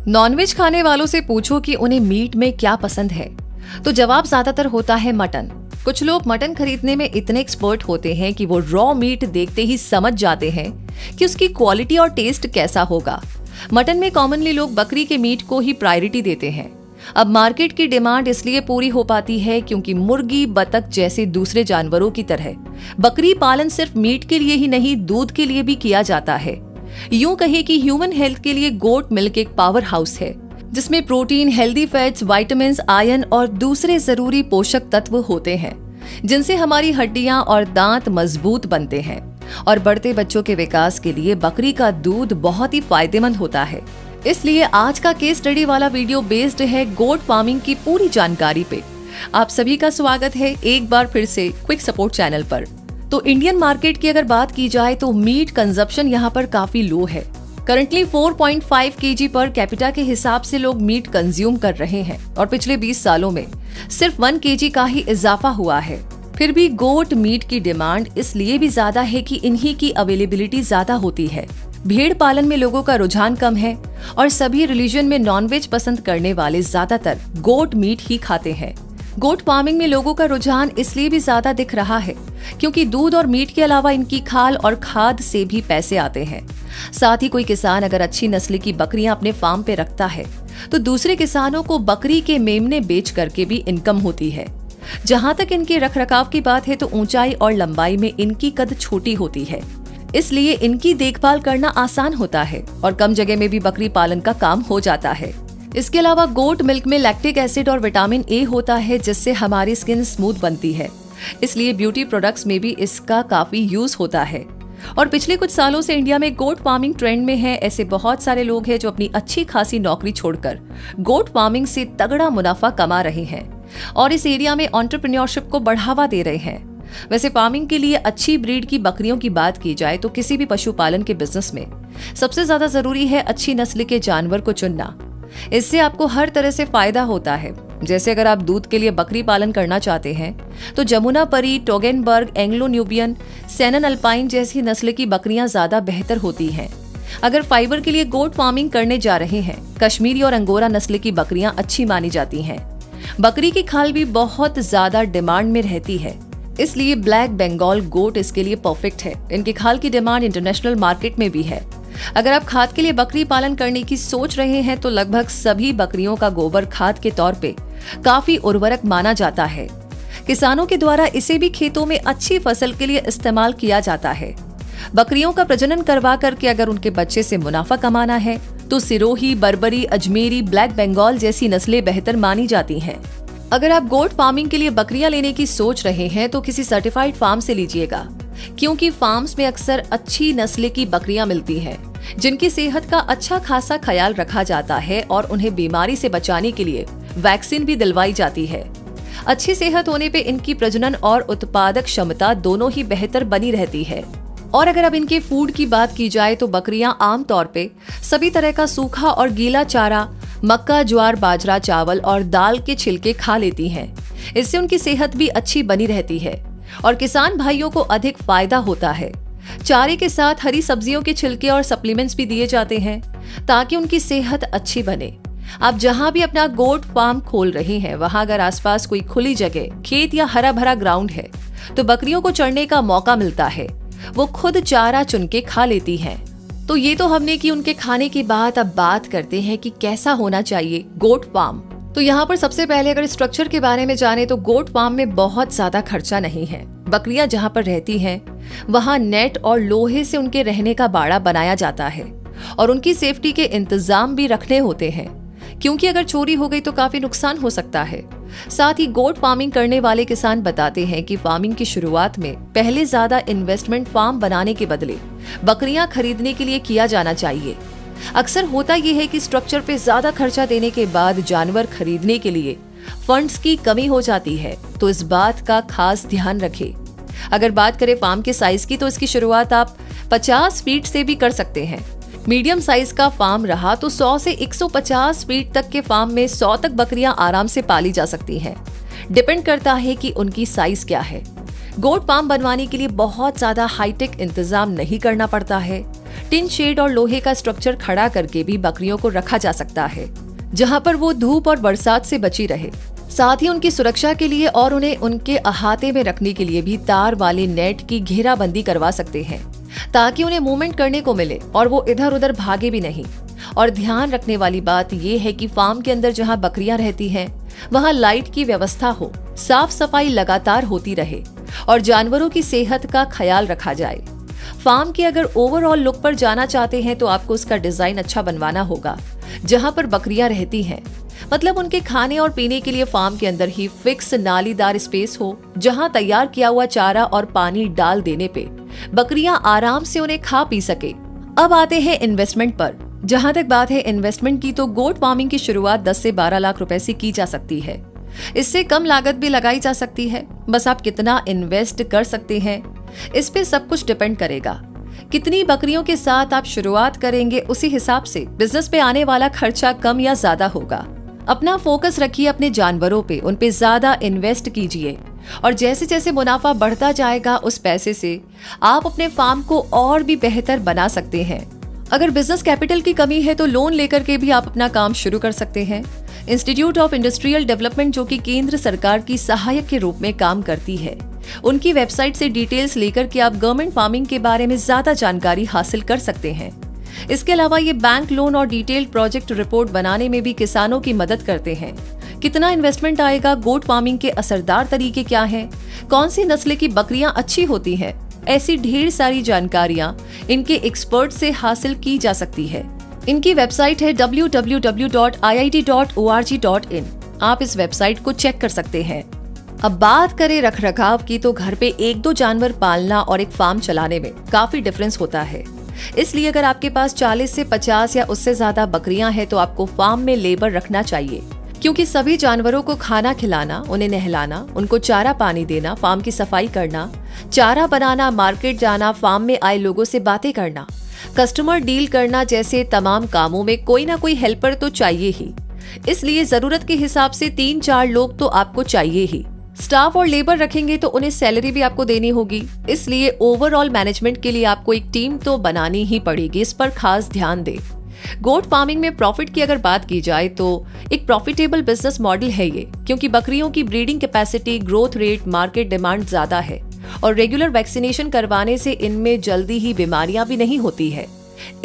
Nonveg खाने वालों से पूछो कि उन्हें मीट में क्या पसंद है, तो जवाब ज्यादातर होता है मटन। कुछ लोग मटन खरीदने में इतने एक्सपर्ट होते हैं कि वो रॉ मीट देखते ही समझ जाते हैं कि उसकी क्वालिटी और टेस्ट कैसा होगा। मटन में कॉमनली लोग बकरी के मीट को ही प्रायोरिटी देते हैं। अब मार्केट की डिमांड इसलिए पूरी हो पाती है क्योंकि मुर्गी, बतख जैसे दूसरे जानवरों की तरह बकरी पालन सिर्फ मीट के लिए ही नहीं, दूध के लिए भी किया जाता है। यूं कहे कि ह्यूमन हेल्थ के लिए गोट मिल्क एक पावर हाउस है, जिसमें protein, healthy fats, vitamins, iron और दूसरे जरूरी पोषक तत्व होते हैं, जिनसे हमारी हड्डियां और दांत मजबूत बनते हैं। और बढ़ते बच्चों के विकास के लिए बकरी का दूध बहुत ही फायदेमंद होता है। इसलिए आज का केस स्टडी वाला वीडियो बेस्ड है गोट फार्मिंग की पूरी जानकारी पे। आप सभी का स्वागत है एक बार फिर से क्विक सपोर्ट चैनल पर। तो इंडियन मार्केट की अगर बात की जाए तो मीट कंजप्शन यहाँ पर काफी लो है। करंटली 4.5 kg पर कैपिटा के हिसाब से लोग मीट कंज्यूम कर रहे हैं और पिछले 20 सालों में सिर्फ 1 kg का ही इजाफा हुआ है। फिर भी गोट मीट की डिमांड इसलिए भी ज्यादा है कि इन्हीं की अवेलेबिलिटी ज्यादा होती है। भेड़ पालन में लोगों का रुझान कम है और सभी रिलीजन में नॉनवेज पसंद करने वाले ज्यादातर गोट मीट ही खाते हैं। गोट फार्मिंग में लोगों का रुझान इसलिए भी ज्यादा दिख रहा है क्योंकि दूध और मीट के अलावा इनकी खाल और खाद से भी पैसे आते हैं। साथ ही कोई किसान अगर अच्छी नस्ल की बकरियां अपने फार्म पे रखता है तो दूसरे किसानों को बकरी के मेमने बेच करके भी इनकम होती है। जहां तक इनके रखरखाव की बात है तो ऊंचाई और लंबाई में इनकी कद छोटी होती है, इसलिए इनकी देखभाल करना आसान होता है और कम जगह में भी बकरी पालन का काम हो जाता है। इसके अलावा गोट मिल्क में लैक्टिक एसिड और विटामिन ए होता है, जिससे हमारी स्किन स्मूथ बनती है। इसलिए ब्यूटी प्रोडक्ट्स में भी इसका काफी यूज होता है। और पिछले कुछ सालों से इंडिया में गोट फार्मिंग ट्रेंड में है। ऐसे बहुत सारे लोग हैं जो अपनी अच्छी खासी नौकरी छोड़कर गोट फार्मिंग से तगड़ा मुनाफा कमा रहे हैं और इस एरिया में एंटरप्रेन्योरशिप को बढ़ावा दे रहे हैं। वैसे फार्मिंग के लिए अच्छी ब्रीड की बकरियों की बात की जाए तो किसी भी पशुपालन के बिजनेस में सबसे ज्यादा जरूरी है अच्छी नस्ल के जानवर को चुनना। इससे आपको हर तरह से फायदा होता है। जैसे अगर आप दूध के लिए बकरी पालन करना चाहते हैं तो Jamunapari, Toggenburg, Anglo Nubian, Saanen Alpine जैसी नस्ल की बकरियां ज्यादा बेहतर होती हैं। अगर फाइबर के लिए गोट फार्मिंग करने जा रहे हैं, कश्मीरी और अंगोरा नस्ल की बकरियां अच्छी मानी जाती हैं। बकरी की खाल भी बहुत ज्यादा डिमांड में रहती है, इसलिए ब्लैक बंगाल गोट इसके लिए परफेक्ट है। इनकी खाल की डिमांड इंटरनेशनल मार्केट में भी है। अगर आप खाद के लिए बकरी पालन करने की सोच रहे हैं तो लगभग सभी बकरियों का गोबर खाद के तौर पे काफी उर्वरक माना जाता है। किसानों के द्वारा इसे भी खेतों में अच्छी फसल के लिए इस्तेमाल किया जाता है। बकरियों का प्रजनन करवा करके अगर उनके बच्चे से मुनाफा कमाना है तो सिरोही, बर्बरी, अजमेरी, ब्लैक बंगाल जैसी नस्लें बेहतर मानी जाती हैं। अगर आप गोट फार्मिंग के लिए बकरियां लेने की सोच रहे हैं तो किसी सर्टिफाइड फार्म से लीजिएगा, क्योंकि फार्म्स में अक्सर अच्छी नस्ल की बकरियां मिलती हैं जिनकी सेहत का अच्छा खासा ख्याल रखा जाता है और उन्हें बीमारी से बचाने के लिए वैक्सीन भी दिलवाई जाती है। अच्छी सेहत होने पे इनकी प्रजनन और उत्पादक क्षमता दोनों ही बेहतर बनी रहती है। और अगर अब इनके फूड की बात की जाए तो बकरियां आमतौर पे सभी तरह का सूखा और गीला चारा, मक्का, ज्वार, बाजरा, चावल और दाल के छिलके खा लेती हैं। इससे उनकी सेहत भी अच्छी बनी रहती है और किसान भाइयों को अधिक फायदा होता है। चारे के साथ हरी सब्जियों के छिलके और सप्लीमेंट्स भी दिए जाते हैं ताकि उनकी सेहत अच्छी बने। आप जहां भी अपना गोट फार्म खोल रहे हैं वहां अगर आसपास कोई खुली जगह, खेत या हरा भरा ग्राउंड है तो बकरियों को चढ़ने का मौका मिलता है। वो खुद चारा चुन के खा लेती हैं। तो ये तो हमने की उनके खाने की बात। अब बात करते हैं कि कैसा होना चाहिए गोट फार्म। तो यहाँ पर सबसे पहले अगर स्ट्रक्चर के बारे में जाने तो गोट फार्म में बहुत ज्यादा खर्चा नहीं है। बकरियां जहाँ पर रहती हैं वहाँ नेट और लोहे से उनके रहने का बाड़ा बनाया जाता है और उनकी सेफ्टी के इंतजाम भी रखने होते हैं, क्योंकि अगर चोरी हो गई तो काफी नुकसान हो सकता है। साथ ही गोट फार्मिंग करने वाले किसान बताते हैं कि फार्मिंग की शुरुआत में पहले ज्यादा इन्वेस्टमेंट फार्म बनाने के बदले बकरियां खरीदने के लिए किया जाना चाहिए। अक्सर होता यह है कि स्ट्रक्चर पे ज्यादा खर्चा देने के बाद जानवर खरीदने के लिए फंड्स की कमी हो जाती है, तो इस बात का खास ध्यान रखें। अगर बात करें फार्म के साइज की तो इसकी शुरुआत आप 50 फीट से भी कर सकते हैं। मीडियम साइज का फार्म रहा तो 100 से 150 फीट तक के फार्म में 100 तक बकरियां आराम से पाली जा सकती हैं। डिपेंड करता है कि उनकी साइज क्या है। गोट फार्म बनवाने के लिए बहुत ज्यादा हाईटेक इंतजाम नहीं करना पड़ता है। टिन शेड और लोहे का स्ट्रक्चर खड़ा करके भी बकरियों को रखा जा सकता है, जहां पर वो धूप और बरसात से बची रहे। साथ ही उनकी सुरक्षा के लिए और उन्हें उनके अहाते में रखने के लिए भी तार वाले नेट की घेराबंदी करवा सकते हैं, ताकि उन्हें मूवमेंट करने को मिले और वो इधर उधर भागे भी नहीं। और ध्यान रखने वाली बात ये है कि फार्म के अंदर जहां बकरियां रहती हैं, वहां लाइट की व्यवस्था हो, साफ सफाई लगातार होती रहे और जानवरों की सेहत का ख्याल रखा जाए। फार्म के अगर ओवरऑल लुक पर जाना चाहते हैं तो आपको उसका डिजाइन अच्छा बनवाना होगा। जहां पर बकरियां रहती हैं, मतलब उनके खाने और पीने के लिए फार्म के अंदर ही फिक्स नालीदार स्पेस हो, जहां तैयार किया हुआ चारा और पानी डाल देने पे बकरियां आराम से उन्हें खा पी सके। अब आते हैं इन्वेस्टमेंट पर। जहां तक बात है इन्वेस्टमेंट की, तो गोट फार्मिंग की शुरुआत 10 से 12 लाख रुपए से की जा सकती है। इससे कम लागत भी लगाई जा सकती है। बस आप कितना इन्वेस्ट कर सकते हैं, इस पे सब कुछ डिपेंड करेगा। कितनी बकरियों के साथ आप शुरुआत करेंगे, उसी हिसाब से बिजनेस पे आने वाला खर्चा कम या ज्यादा होगा। अपना फोकस रखिए अपने जानवरों पे, उन पे ज्यादा इन्वेस्ट कीजिए और जैसे जैसे मुनाफा बढ़ता जाएगा, उस पैसे से आप अपने फार्म को और भी बेहतर बना सकते हैं। अगर बिजनेस कैपिटल की कमी है तो लोन लेकर के भी आप अपना काम शुरू कर सकते हैं। इंस्टीट्यूट ऑफ इंडस्ट्रियल डेवलपमेंट, जो कि केंद्र सरकार की सहायक के रूप में काम करती है, उनकी वेबसाइट से डिटेल्स लेकर के आप गवर्नमेंट फार्मिंग के बारे में ज्यादा जानकारी हासिल कर सकते हैं। इसके अलावा ये बैंक लोन और डिटेल्ड प्रोजेक्ट रिपोर्ट बनाने में भी किसानों की मदद करते हैं। कितना इन्वेस्टमेंट आएगा, गोट फार्मिंग के असरदार तरीके क्या हैं, कौन सी नस्ल की बकरियां अच्छी होती हैं, ऐसी ढेर सारी जानकारियां इनके एक्सपर्ट से हासिल की जा सकती है। इनकी वेबसाइट है www.iit.org.in। आप इस वेबसाइट को चेक कर सकते हैं। अब बात करें रखरखाव की, तो घर पे 1-2 जानवर पालना और एक फार्म चलाने में काफी डिफरेंस होता है। इसलिए अगर आपके पास 40 से 50 या उससे ज्यादा बकरियां हैं तो आपको फार्म में लेबर रखना चाहिए, क्योंकि सभी जानवरों को खाना खिलाना, उन्हें नहलाना, उनको चारा पानी देना, फार्म की सफाई करना, चारा बनाना, मार्केट जाना, फार्म में आए लोगों से बातें करना, कस्टमर डील करना, जैसे तमाम कामों में कोई ना कोई हेल्पर तो चाहिए ही। इसलिए जरूरत के हिसाब से 3-4 लोग तो आपको चाहिए ही। स्टाफ और लेबर रखेंगे तो उन्हें सैलरी भी आपको देनी होगी। इसलिए ओवरऑल मैनेजमेंट के लिए आपको एक टीम तो बनानी ही पड़ेगी। इस पर खास ध्यान दें। गोट फार्मिंग में प्रॉफिट की अगर बात की जाए तो एक प्रॉफिटेबल बिजनेस मॉडल है ये, क्योंकि बकरियों की breeding capacity, growth rate, market demand ज्यादा है और रेगुलर वैक्सीनेशन करवाने से इनमें जल्दी ही बीमारियां भी नहीं होती है।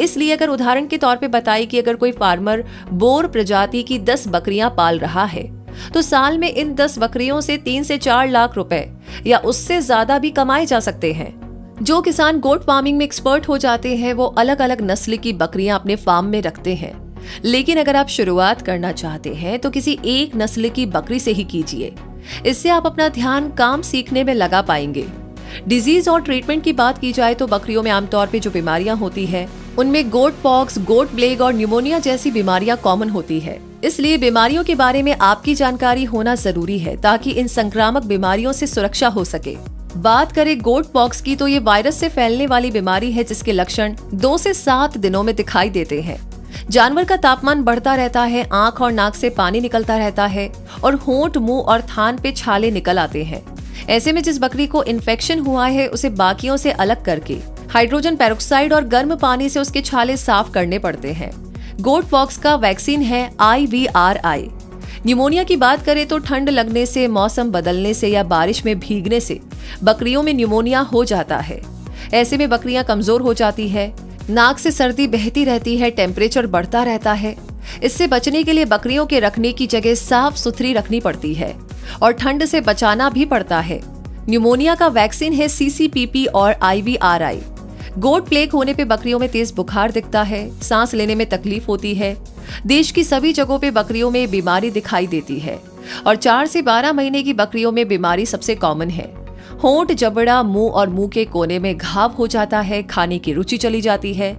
इसलिए अगर उदाहरण के तौर पे बताई कि अगर कोई फार्मर बोर प्रजाति की 10 बकरियां पाल रहा है तो साल में इन 10 बकरियों से 3 से 4 लाख रुपए या उससे ज्यादा भी कमाए जा सकते हैं। जो किसान गोट फार्मिंग में एक्सपर्ट हो जाते हैं वो अलग अलग नस्ल की बकरियां अपने फार्म में रखते हैं। लेकिन अगर आप शुरुआत करना चाहते हैं तो किसी एक नस्ल की बकरी से ही कीजिए। इससे आप अपना ध्यान काम सीखने में लगा पाएंगे। डिजीज और ट्रीटमेंट की बात की जाए तो बकरियों में आमतौर पे जो बीमारियां होती है उनमें गोट पॉक्स, गोट प्लेग और न्यूमोनिया जैसी बीमारियां कॉमन होती है। इसलिए बीमारियों के बारे में आपकी जानकारी होना जरूरी है ताकि इन संक्रामक बीमारियों से सुरक्षा हो सके। बात करें गोट पॉक्स की तो ये वायरस से फैलने वाली बीमारी है जिसके लक्षण 2 से 7 दिनों में दिखाई देते हैं। जानवर का तापमान बढ़ता रहता है, आंख और नाक से पानी निकलता रहता है और होंठ, मुंह और थान पे छाले निकल आते हैं। ऐसे में जिस बकरी को इन्फेक्शन हुआ है उसे बाकियों से अलग करके हाइड्रोजन पेरोक्साइड और गर्म पानी से उसके छाले साफ करने पड़ते हैं। गोट पॉक्स का वैक्सीन है IVRI। न्यूमोनिया की बात करें तो ठंड लगने से, मौसम बदलने से या बारिश में भीगने से बकरियों में न्यूमोनिया हो जाता है। ऐसे में बकरियां कमजोर हो जाती है, नाक से सर्दी बहती रहती है, टेम्परेचर बढ़ता रहता है। इससे बचने के लिए बकरियों के रखने की जगह साफ सुथरी रखनी पड़ती है और ठंड से बचाना भी पड़ता है। न्यूमोनिया का वैक्सीन है CCPP और IVRI। गोट प्लेग होने पे बकरियों में तेज बुखार दिखता है, सांस लेने में तकलीफ होती है। देश की सभी जगहों पे बकरियों में बीमारी दिखाई देती है और 4 से 12 महीने की बकरियों में बीमारी सबसे कॉमन है। होंठ, जबड़ा, मुंह और मुंह के कोने में घाव हो जाता है, खाने की रुचि चली जाती है।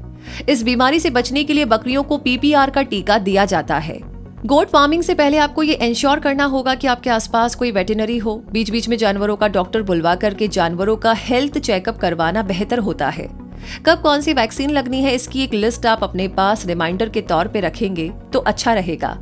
इस बीमारी से बचने के लिए बकरियों को PPR का टीका दिया जाता है। गोट फार्मिंग से पहले आपको ये इंश्योर करना होगा कि आपके आसपास कोई वेटरनरी हो। बीच बीच में जानवरों का डॉक्टर बुलवा करके जानवरों का हेल्थ चेकअप करवाना बेहतर होता है। कब कौन सी वैक्सीन लगनी है इसकी एक लिस्ट आप अपने पास रिमाइंडर के तौर पे रखेंगे तो अच्छा रहेगा।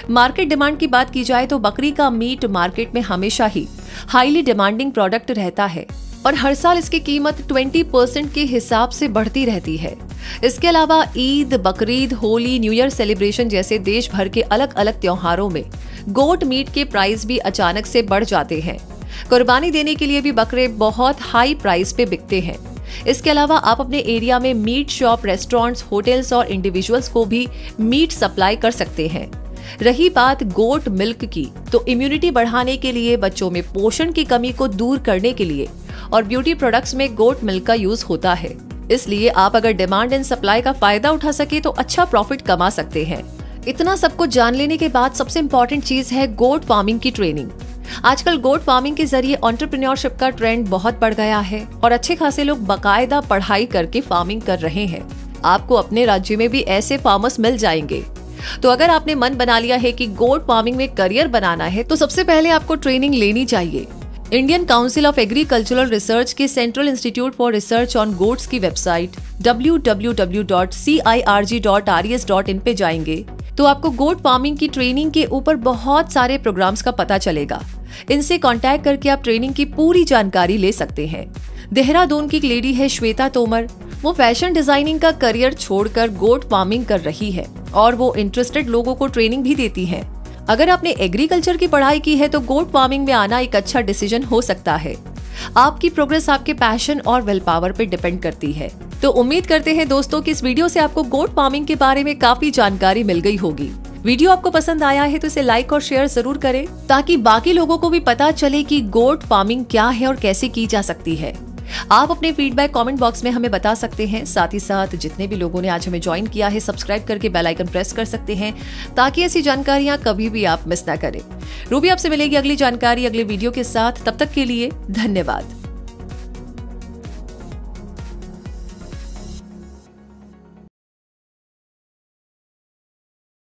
मार्केट डिमांड की बात की जाए तो बकरी का मीट मार्केट में हमेशा ही हाईली डिमांडिंग प्रोडक्ट रहता है। और हर साल इसकी कीमत 20% के हिसाब से बढ़ती रहती है। इसके अलावा Eid, Bakrid, Holi, new year celebration जैसे देश भर के अलग अलग त्योहारों में गोट मीट के प्राइस भी अचानक से बढ़ जाते हैं। कुर्बानी देने के लिए भी बकरे बहुत हाई प्राइस पे बिकते हैं। इसके अलावा आप अपने एरिया में मीट शॉप, रेस्टोरेंट्स, होटल्स और इंडिविजुअल्स को भी मीट सप्लाई कर सकते हैं। रही बात गोट मिल्क की, तो इम्यूनिटी बढ़ाने के लिए, बच्चों में पोषण की कमी को दूर करने के लिए और ब्यूटी प्रोडक्ट्स में गोट मिल्क का यूज होता है। इसलिए आप अगर डिमांड एंड सप्लाई का फायदा उठा सके तो अच्छा प्रॉफिट कमा सकते हैं। इतना सब कुछ जान लेने के बाद सबसे इम्पोर्टेंट चीज है गोट फार्मिंग की ट्रेनिंग। आजकल गोट फार्मिंग के जरिए एंटरप्रेन्योरशिप का ट्रेंड बहुत बढ़ गया है और अच्छे खासे लोग बाकायदा पढ़ाई करके फार्मिंग कर रहे हैं। आपको अपने राज्य में भी ऐसे फार्मर्स मिल जाएंगे। तो अगर आपने मन बना लिया है कि गोट फार्मिंग में करियर बनाना है तो सबसे पहले आपको ट्रेनिंग लेनी चाहिए। Indian Council of Agricultural Research के Central Institute for Research on Goats की वेबसाइट www.cirg.res.in पे जाएंगे तो आपको गोट फार्मिंग की ट्रेनिंग के ऊपर बहुत सारे प्रोग्राम्स का पता चलेगा। इनसे कांटेक्ट करके आप ट्रेनिंग की पूरी जानकारी ले सकते हैं। देहरादून की लेडी है श्वेता तोमर। वो फैशन डिजाइनिंग का करियर छोड़कर गोट फार्मिंग कर रही है और वो इंटरेस्टेड लोगों को ट्रेनिंग भी देती है। अगर आपने एग्रीकल्चर की पढ़ाई की है तो गोट फार्मिंग में आना एक अच्छा डिसीजन हो सकता है। आपकी प्रोग्रेस आपके पैशन और विल पावर पे डिपेंड करती है। तो उम्मीद करते हैं दोस्तों कि इस वीडियो से आपको गोट फार्मिंग के बारे में काफी जानकारी मिल गई होगी। वीडियो आपको पसंद आया है तो इसे लाइक और शेयर जरूर करें ताकि बाकी लोगों को भी पता चले कि गोट फार्मिंग क्या है और कैसे की जा सकती है। आप अपने फीडबैक कमेंट बॉक्स में हमें बता सकते हैं। साथ ही साथ जितने भी लोगों ने आज हमें ज्वाइन किया है, सब्सक्राइब करके बेल आइकन प्रेस कर सकते हैं ताकि ऐसी जानकारियां कभी भी आप मिस ना करें। रूबी आपसे मिलेगी अगली जानकारी अगले वीडियो के साथ। तब तक के लिए धन्यवाद।